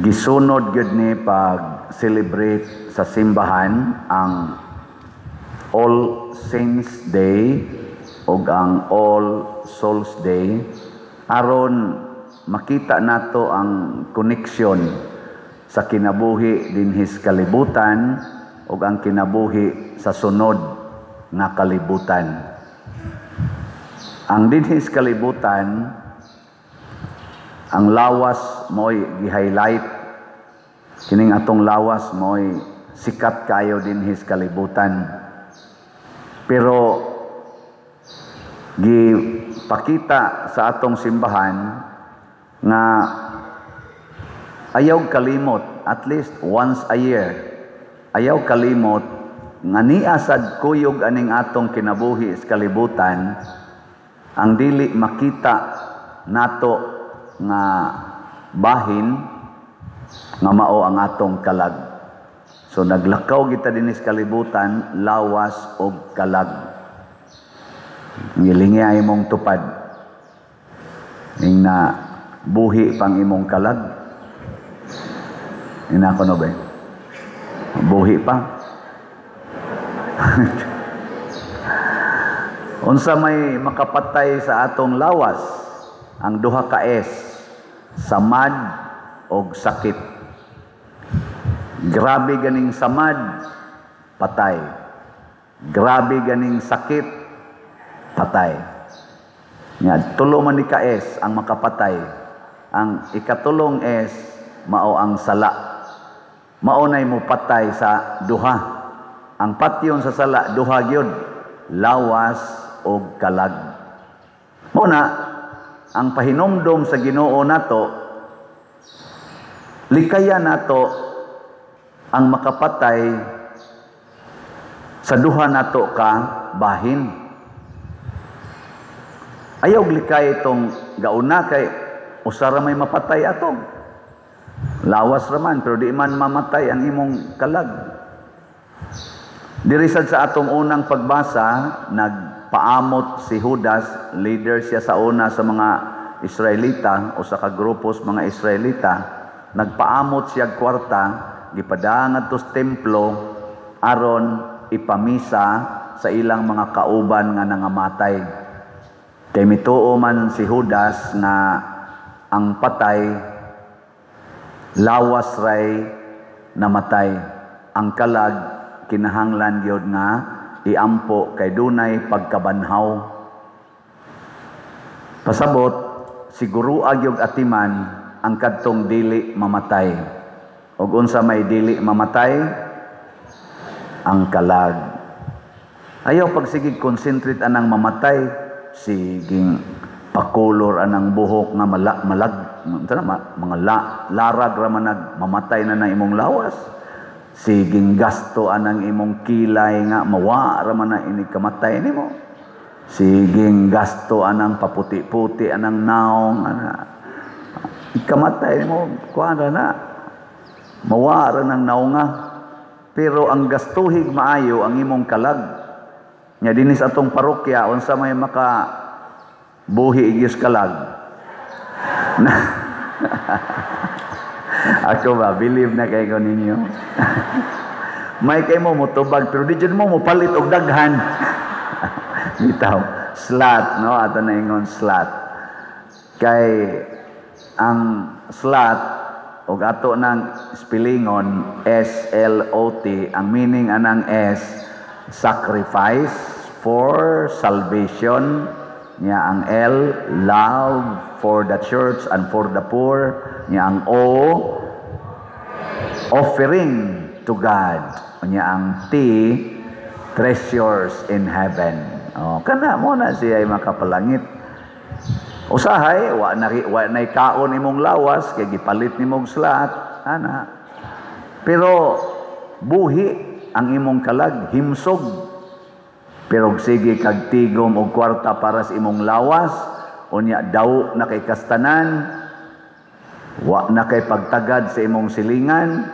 gisunod gyud ni pag celebrate sa simbahan ang All Saints Day ug ang All Souls Day aron makita nato ang connection sa kinabuhi dinhis kalibutan ug ang kinabuhi sa sunod nga kalibutan. Ang dinhis kalibutan, ang lawas mo'y gi-highlight. Kining atong lawas mo'y sikat kayo dinhis kalibutan. Pero gipakita sa atong simbahan nga ayaw kalimot, at least once a year, ayaw kalimot nga niasad kuyog aning atong kinabuhi sa kalibutan, ang dili makita nato nga bahin nga mao ang atong kalag. So naglakaw kita dinis kalibutan, lawas og kalag. Ngilingi ay imong tupad. Ning na buhi pang imong kalag. Ina ko no ba? Buhi pa. Unsa may makapatay sa atong lawas? Ang duha ka S, samad og sakit. Grabe ganing samad, patay. Grabe ganing sakit, patay. Nya tulo man ni ka S ang makapatay. Ang ikatulong S mao ang sala. Mao nay mo patay sa duha. Ang patyon sa sala duha gyud, lawas og kalag. Muna ang pahinomdom sa Ginoo nato, likaya nato ang makapatay sa duha nato ka bahin. Ayaw likay itong gauna kay usara may mapatay atong. Lawas raman pero di man mamatay ang imong kalag. Dirisad sa atong unang pagbasa, nagpaamot si Judas, leader siya sa una sa mga Israelita o sa kagrupos mga Israelita, nagpaamot siya kwarta, gipadangat to templo aron ipamisa sa ilang mga kauban nga nangamatay. Kay mituo man si Judas na ang patay lawas ray namatay, ang kalag kinahanglan gyud nga iampo kay dunay pagkabanhaw. Pasabot siguro agyog atiman ang kadtong dili mamatay. Og unsa may dili mamatay? Ang kalag. Ayaw pagsigig concentrate anang mamatay, siging pakulor anang buhok nga mga larag ra man nagmamatay na imong lawas. Siging gasto anang imong kilay nga mawa ra man na ini kamatay nimo. Siging gasto anang paputi-puti anang naong ana ikamatay nimo kuan na mawa ra nang naonga. Pero ang gastuhig maayo ang imong kalag. Nya dinis atong parokya unsa may maka buhi igyos kalag. Ako ba, believe na kayo ninyo. May kayo mo mutubag, pero di dyan mo palit og daghan. Bitaw, slot, no? Ato na ingon slot. Kay, ang slot, og ato ng spellingon, S-L-O-T, ang meaning anang S, sacrifice for salvation. Nya ang L, love for the church and for the poor. Nya ang O, offering to God. Nya ang T, treasures in heaven. Oh, kana mo na siya ay makapalangit. Usahay, wa na kaon imong lawas, kay gipalit nimong slot, ana. Pero buhi ang imong kalag, himsog. Pero sige kag tigom og kwarta para sa imong lawas, unya daw na kay kastanan, wa na kay pagtagad sa imong silingan,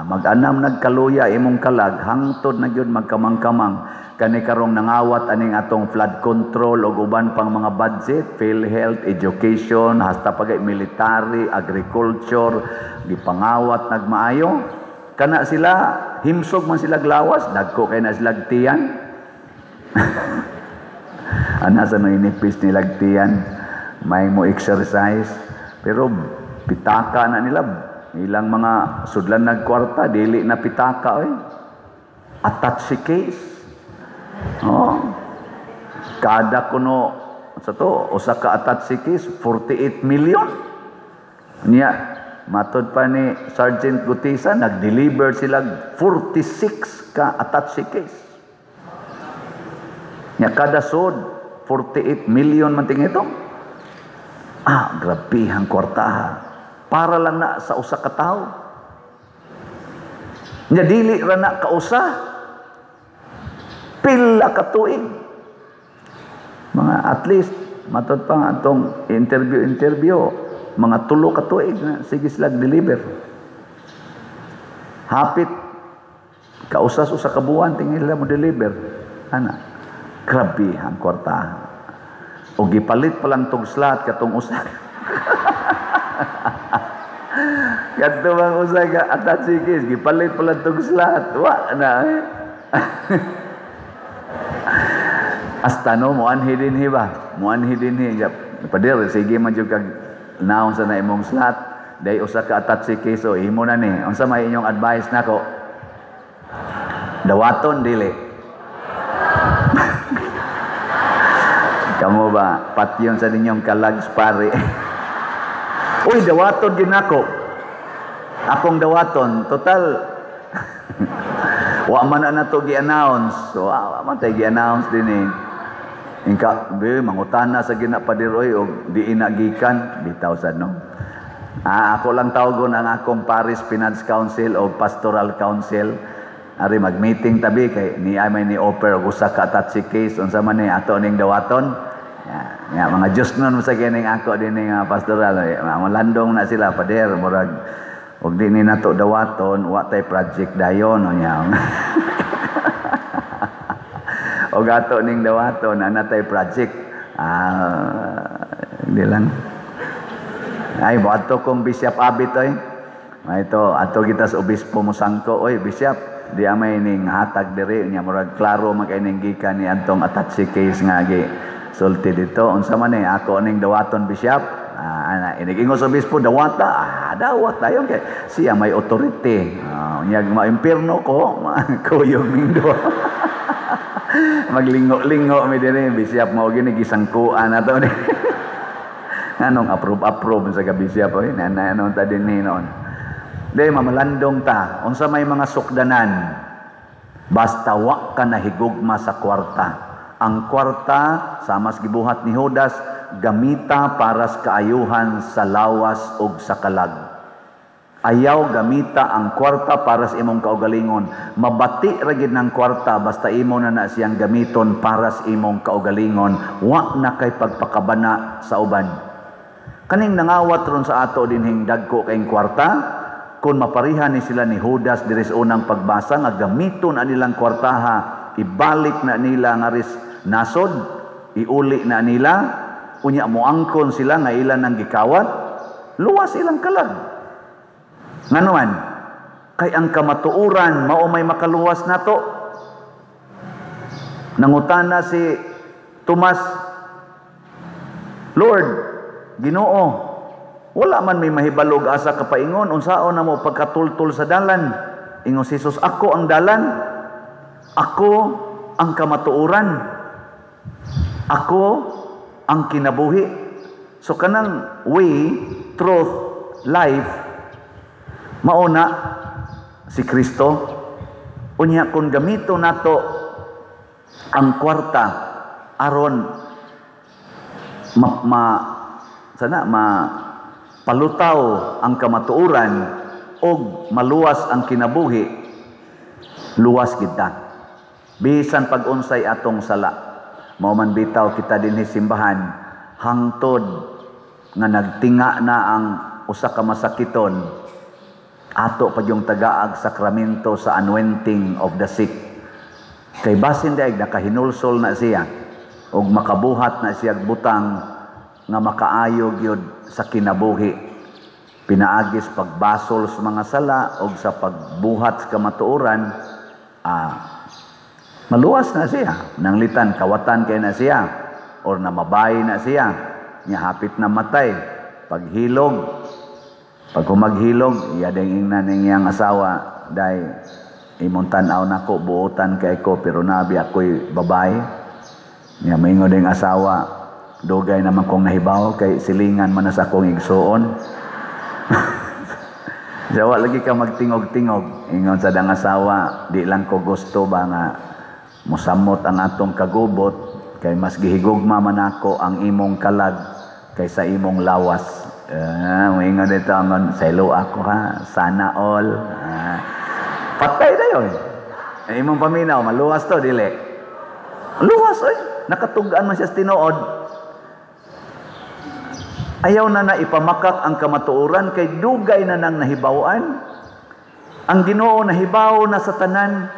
Mag-anam nagkaluya imong kalag hangtod na gyud magkamang-kamang kani karong nangawat aning atong flood control ug uban pang mga budget, PhilHealth, education, hasta pagay military, agriculture, gipangawat nagmaayo. Kana sila himsog man sila glawas, dagko kay na sila tiyan. Ana sa no inipis nila tiyan, may mo exercise, pero pitaka na nila. Ilang mga sudlan nagkwarta, dili na pitaka attach si case. Kada kuno sa to, usa ka attach si case 48 million. Niya matod pa ni Sergeant Gutisa, nag-deliver sila 46 ka attach si case. Niya kada sud 48 million man ting ito. Grabe ang kwarta. Para lang na sa usa ka tawo. Nya dili ra na kausa. Pila ka tuig. Mga at least matod pa nga atong interview, mga 3 ka tuig na sige sila deliver. Hapit kausas usa ka buwan tingil mo deliver. Ana. Grabe ang kwarta. O gipalit pa lang tong slot katong usa. Kadto bang usa ka attach case gipalit pala tong slot wa na hasta no mo anhi dinhi ba mo anhi dinhi pader sige man jud kag naon sa na imong slot day usa ka attach case so imo na ni unsa may inyong advice nako dawaton dili kamo ba patyon sa ninyong kalags pare. Uy, dawaton din ako. Akong dawaton, total. Wa man na to gi-announce. So, wa man tayo gi-announce din Ingka, mangutana sa ginapadiroy o di inagikan, bitaw sad no. Ako lang tawgon ang akong Paris Finance Council o Pastoral Council. Ari mag-meeting tabi kay ni may ni offer og usa ka attach case unsa man ni ato ning dawaton. Mga Diyos nun sa kining ako din ng pastoral. Malandong na sila, pader, murag, huwag din ni nato dawaton, wa tay project dayon, o niya. O gato ning dawaton, ana tay project. Hindi lang. Ay, ato kong Bishop Abit, ito, ato kita sa obispo Musangko, Bishop, di amay ning hatag diri, niya, murag, klaro magkaining gikan ni antong attache case nga, sulti dito unsa man ako ning dawaton bishop inigingos obispo dawata dawat dayon kay siya may authority unya maimpierno ko kuyog ning do maglingo-lingo mi diri bishop mao gini gisangkuan ato ni anong approve sa bishop nanon ta dinhi noon day mamalandong ta unsa may mga sukdanan basta wa ka nahigugma sa kwarta. Ang kwarta, sa mas gibuhat ni Judas, gamita para sa kaayuhan sa lawas o sa kalag. Ayaw gamita ang kwarta para sa imong kaugalingon. Mabati ragid ng kwarta basta imo na siyang gamiton para sa imong kaugalingon. Wa na kay pagpakabana sa uban. Kaning nangawat ron sa ato dinhing dagko kayong kwarta, kung maparihan ni sila ni Judas diri sa unang pagbasa, nga gamiton ang ilang kwartaha, ibalik na nila nga ris nasod, iuli na nila, unya moangkon sila nga ilan ang gikawat, luwas ilang kalag. Nganuan, kay ang kamatuuran mao may makaluwas nato. Nangutana si Tomas, Lord, Ginoo, wala man may mahibalog asa kapaingon, unsaon na mo pagkatultul sa dalan? Ingon si Jesus, ako ang dalan, ako ang kamatuuran, ako ang kinabuhi. So kanang way, truth, life, mauna si Kristo. Unya kung gamito nato ang kwarta aron palutaw ang kamatuuran o maluwas ang kinabuhi, luwas kita. Bisan pag-unsay atong sala. Mao man bitaw kita dinhi simbahan hangtod nga nagtinga na ang usa ka masakiton. Ato pa yung tagaag sakramento sa anointing of the sick. Kay basin daig nakahinulsol na siya ug makabuhat na siya butang nga makaayog yun sa kinabuhi. Pinaagis pagbasol sa mga sala ug sa pagbuhat sa kamatuoran, maluwas na siya. Nanglitan kawatan kay na siya or namabay na siya. Nya hapit na matay. Paghilog, pag kumaghilog, iya ding ingnan niyang asawa, day imong tan-aw nako buotan kay ko pero nabi ako'y babae. Niya maingon ding asawa, dugay naman kong nahibaw kay silingan man na sa akong igsuon. Jawa lagi ka magtingog-tingog. Ingon sa dang asawa, di lang ko gusto ba nga musamot ang atong kagubot kay mas gihigugma man ako ang imong kalag kaysa imong lawas. Maingon dito ang selo ako ha, sana all. Patay na yun. Imong paminaw, maluwas to, dili. Luwas, nakatugaan man siya sa tinuod. Ayaw na ipamakak ang kamatuoran kay dugay na nang nahibawan. Ang Ginoo nahibaw na sa tanan.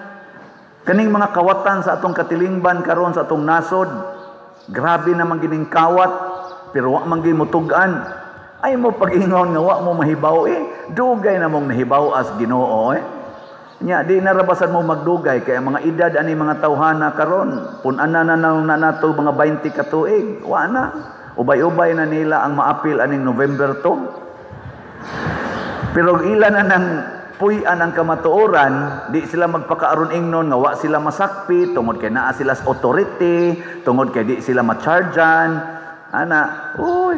Kaning mga kawatan sa atong katilingban karon sa atong nasod, grabe naman gining kawat, pero wa man gyud mutugan. Ay mo pag-ingon nga wa mo mahibaw dugay na mong nahibaw as Ginoo Nya di narabasan mo magdugay kay ang mga edad ani mga tawhana karon pun-ana na nato mga 20 ka tuig, wa na. Ubay-ubay na nila ang maapil aning November 2. Pero ila na nang puy-an ang kamatuoran, di sila magpakaaron ingnon nga wa sila masakpi tungod kay naa sila sa authority, tungod kay di sila ma-chargean.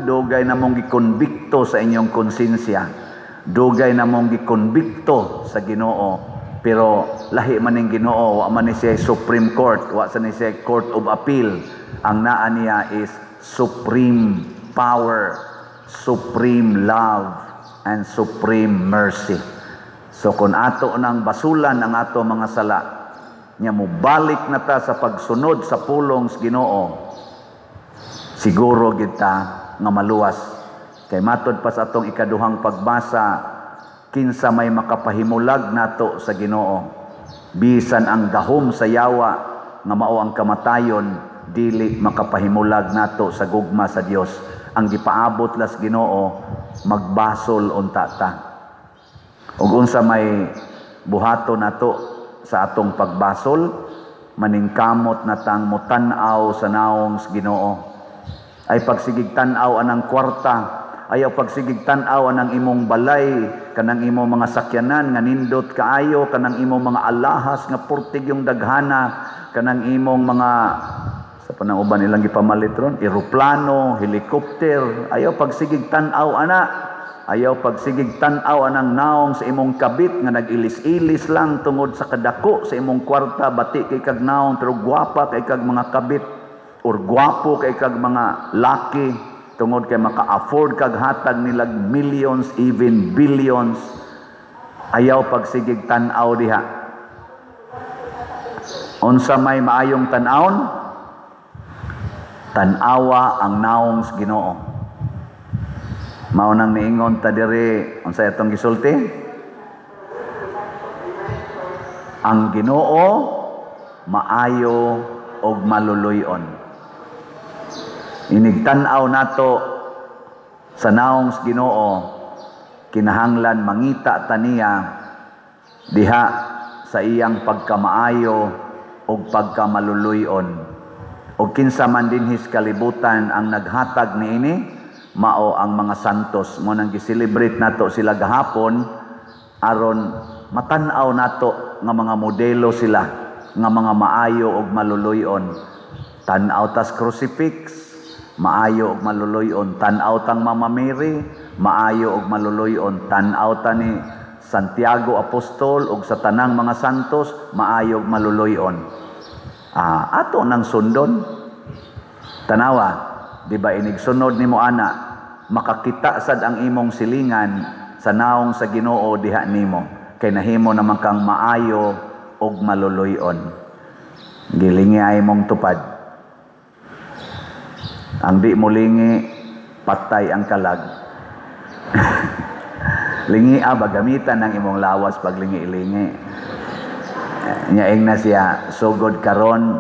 Dugay na mong gikonbikto sa inyong konsensya. Dugay na mong gikonbikto sa Ginoo. Pero lahi man ning Ginoo, wa man ni siya Supreme Court, wa sa ni siya Court of Appeal. Ang naa niya is supreme power, supreme love, and supreme mercy. So kung ato nang basulan ang ato mga sala, nya mo balik na ta sa pagsunod sa pulong sa Ginoo, siguro kita nga maluwas. Kay matod pa sa atong ikaduhang pagbasa, kinsa may makapahimulag nato sa Ginoo. Bisan ang gahom sa yawa nga mao ang kamatayon, dili makapahimulag nato sa gugma sa Dios. Ang gipaabot las Ginoo, magbasol unta ta. Ug unsa may buhato nato sa atong pagbasol, maningkamot na tang mutan-aw sa naong sa Ginoo. Ay pagsigig tan-aw anang kwarta, ayaw pagsigig tan-aw anang imong balay, kanang imong mga sakyanan nga nindot kaayo, kanang imong mga alahas nga purtig yung daghana, kanang imong mga sa panang uban nilang gipamalit ron, eroplano, helicopter. Ayaw pagsigig tan-aw ana, ayaw pagsigig tan-aw anang naong sa imong kabit nga nag-ilis-ilis lang tungod sa kadako sa imong kwarta, bati kay kag naong pero gwapa kay kag mga kabit or gwapo kay kag mga laki tungod kay maka-afford kag hatag nilag millions, even billions. Ayaw pagsigig tan-aw diha. Unsa may maayong tan-awon? Tan-awa ang naong sa Ginoo. Mao nang niingon ta diri, unsa atong gisulti? Ang Ginoo maayo og maluluy-on. Inigtan-aw nato sa naong sa Ginoo, kinahanglan mangita taniya diha sa iyang pagkamaayo ug pagkamaluluy-on. O kinsa man dinhis kalibutan ang naghatag niini, mao ang mga santos. Mo nang gi-celebrate nato sila gahapon aron matan-aw nato nga mga modelo sila nga mga maayo ug maluluy-on. Tan-aw tas crucifix, maayo ug maluluy-on. Tan-aw tang Mama Mary, maayo ug maluluy-on. Tan-aw ta ni Santiago Apostol ug sa tanang mga santos, maayo ug maluluy-on. Ato nang sundon. Tanawa, di ba inig sunod nimo ana, makakita sad ang imong silingan sa naong sa Ginoo diha nimo. Kay nahimo naman kang maayo ug maluluy-on. Gilingi ay mong tupad. Ang di mulingi, patay ang kalag. Lingi bagamitan ng imong lawas pag lingi-lingi. Nyaing na siya, sugod karon.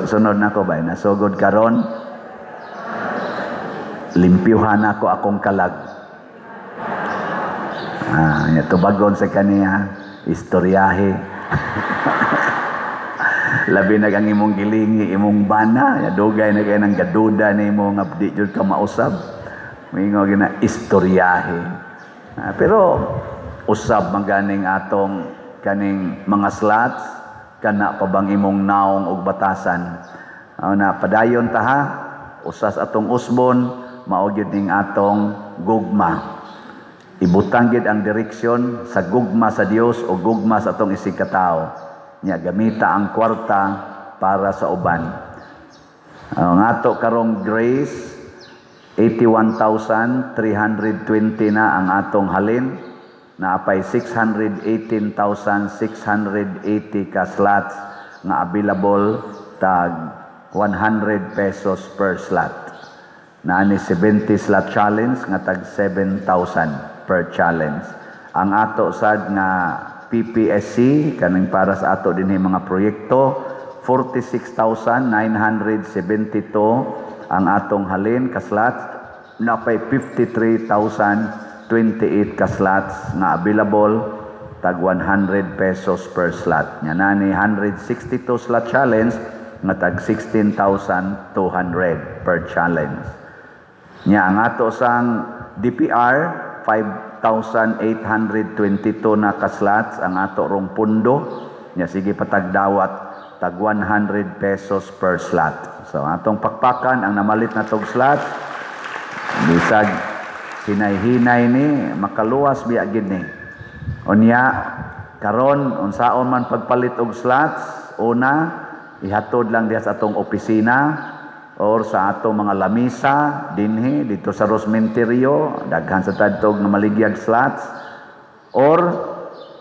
Sunod na ko ba? Na sugod karon. Limpyuhan ako akong kalag. Tubagon sa kaniya, istoryahe. Labi na kang imong gilingi, imong bana, dugay na kayo ng gaduda na imong abdi jud ka mausab. Mingo gina istoryahe. Pero usab maganing atong kaning mga slots kana pa bang imong naong ug batasan. Na padayon ta ha, usas atong usbon mao gyud ning atong gugma. Ibutang gid ang direksyon sa gugma sa Dios o gugma sa atong isig ka tawo. Nya gamita ang kwarta para sa uban. Ang ato karong grace 81,320 na ang atong halin, na apay 618,680 ka slots nga available, tag 100 pesos per slot. Naani 70 slot challenge nga tag 7,000 per challenge. Ang ato sad nga PPSC kaning para sa ato dinhi mga proyekto 46,972 ang atong halin ka slots, napay 53,028 ka slots nga available, tag 100 pesos per slot. Nya nani 162 slot challenge nga tag 16,200 per challenge. Nya ang ato sang DPR 5,822 na ka slots ang ato rong pundo. Nya sige patagdawat tag 100 pesos per slot. So atong pakpakan ang namalit na tog slot. Bisag hinay-hinay ni makaluwas biya gid ni. Unya karon unsaon man pagpalit og slots, una ihatod lang diha sa atong opisina or sa atong mga lamisa dinhi dito sa Rosmenterio, daghan sa tadtog na maligyag slots, or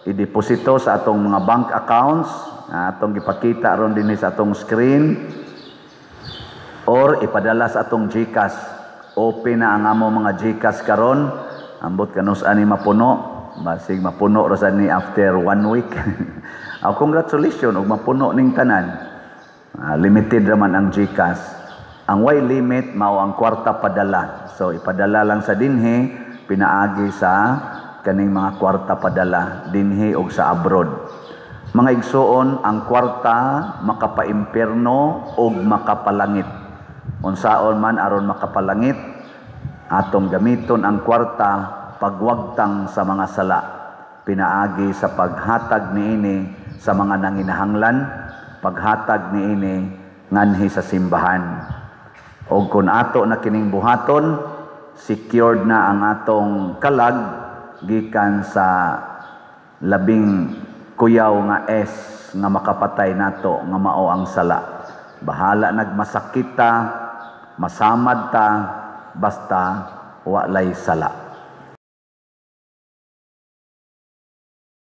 ideposito sa atong mga bank accounts atong gipakita ron dinhi sa atong screen, or ipadala sa atong GCash. Open na ang among mga GCash karon, ambot kanus ani mapuno, basig mapuno ra sad ni after 1 week. Congratulations og mapuno ning tanan. Limited raman ang GCash. Ang way limit mao ang kwarta padala. So ipadala lang sa dinhi, pinaagi sa kaning mga kwarta padala dinhi og sa abroad. Mga igsuon, ang kwarta makapaimpierno og makapalangit. Unsaon man aron makapalangit, atong gamiton ang kwarta pagwagtang sa mga sala. Pinaagi sa paghatag niini sa mga nanginahanglan, paghatag niini nganhi sa simbahan. O kung ato na kining buhaton, secured na ang atong kalag gikan sa labing kuyaw nga nga makapatay nato nga mao ang sala. Bahala nagmasakit ta, masamad ta, basta walay sala.